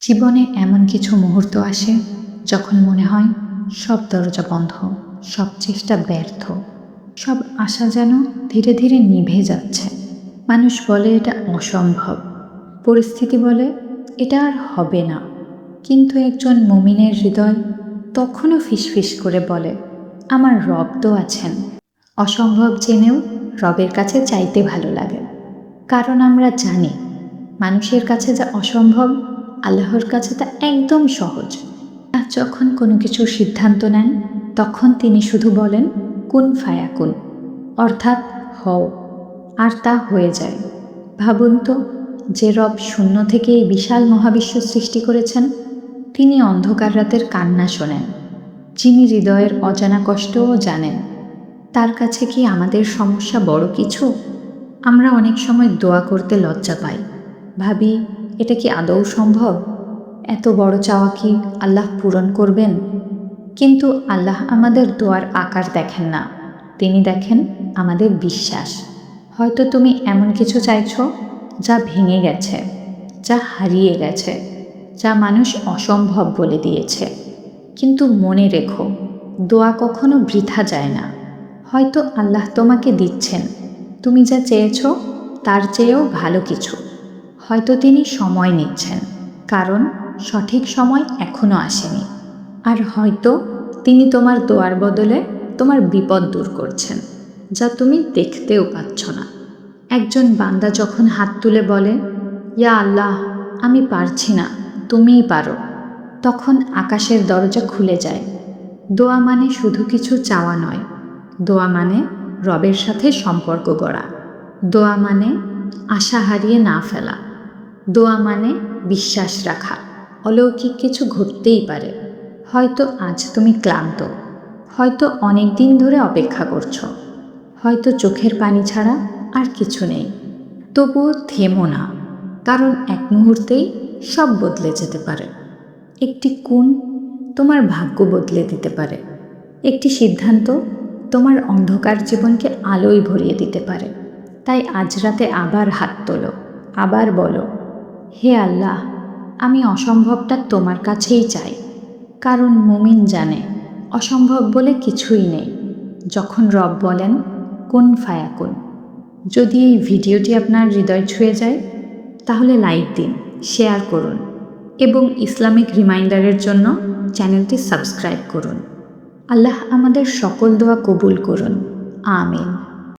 জীবনে এমন কিছু মুহূর্ত আসে যখন মনে হয় সব দরজা বন্ধ, সব চেষ্টা ব্যর্থ, সব আশা যেন ধীরে ধীরে নিভে যাচ্ছে। মানুষ বলে এটা অসম্ভব, পরিস্থিতি বলে এটা আর হবে না, কিন্তু একজন মুমিনের হৃদয় তখনও ফিসফিস করে বলে, আমার রব তো আছেন। অসম্ভব জেনেও রবের কাছে চাইতে ভালো লাগে, কারণ আমরা জানি মানুষের কাছে যা অসম্ভব আল্লাহর কাছে তা একদম সহজ। আর যখন কোনো কিছুর সিদ্ধান্ত নেন তখন তিনি শুধু বলেন কুন ফায়াকুন, অর্থাৎ হও, আর তা হয়ে যায়। ভাবুন তো, যে রব শূন্য থেকে এই বিশাল মহাবিশ্ব সৃষ্টি করেছেন, তিনি অন্ধকার রাতের কান্না শোনেন, যিনি হৃদয়ের অজানা কষ্টও জানেন, তার কাছে কি আমাদের সমস্যা বড় কিছু? আমরা অনেক সময় দোয়া করতে লজ্জা পাই, ভাবি এটা কি আদৌ সম্ভব? এত বড় চাওয়া কি আল্লাহ পূরণ করবেন? কিন্তু আল্লাহ আমাদের দোয়ার আকার দেখেন না, তিনি দেখেন আমাদের বিশ্বাস। হয়তো তুমি এমন কিছু চাইছো যা ভেঙে গেছে, যা হারিয়ে গেছে, যা মানুষ অসম্ভব বলে দিয়েছে, কিন্তু মনে রেখো, দোয়া কখনো বৃথা যায় না। হয়তো আল্লাহ তোমাকে দিচ্ছেন তুমি যা চেয়েছো তার চেয়েও ভালো কিছু। হয়তো তিনি সময় নিচ্ছেন, কারণ সঠিক সময় এখনো আসেনি। আর হয়তো তিনি তোমার দোয়ার বদলে তোমার বিপদ দূর করছেন, যা তুমি দেখতেও পাচ্ছ না। একজন বান্দা যখন হাত তুলে বলে, ইয়া আল্লাহ, আমি পারছি না, তুমিই পারো, তখন আকাশের দরজা খুলে যায়। দোয়া মানে শুধু কিছু চাওয়া নয়, দোয়া মানে রবের সাথে সম্পর্ক গড়া। দোয়া মানে আশা হারিয়ে না ফেলা। দোয়া মানে বিশ্বাস রাখা, অলৌকিক কিছু ঘটতেই পারে। হয়তো আজ তুমি ক্লান্ত, হয়তো অনেক দিন ধরে অপেক্ষা করছো, হয়তো চোখের পানি ছাড়া আর কিছু নেই। তবুও থেমো না, কারণ এক মুহূর্তেই সব বদলে যেতে পারে। একটি কুন তোমার ভাগ্য বদলে দিতে পারে, একটি সিদ্ধান্ত তোমার অন্ধকার জীবনকে আলোয় ভরিয়ে দিতে পারে। তাই আজ রাতে আবার হাত তোলো, আবার বলো, হে আল্লাহ, আমি অসম্ভবটা তোমার কাছেই চাই। কারণ মুমিন জানে অসম্ভব বলে কিছুই নেই যখন রব বলেন কুন ফায়াকুন। যদি এই ভিডিওটি আপনার হৃদয় ছুঁয়ে যায় তাহলে লাইক দিন, শেয়ার করুন এবং ইসলামিক রিমাইন্ডারের জন্য চ্যানেলটি সাবস্ক্রাইব করুন। আল্লাহ আমাদের সকল দোয়া কবুল করুন, আমিন।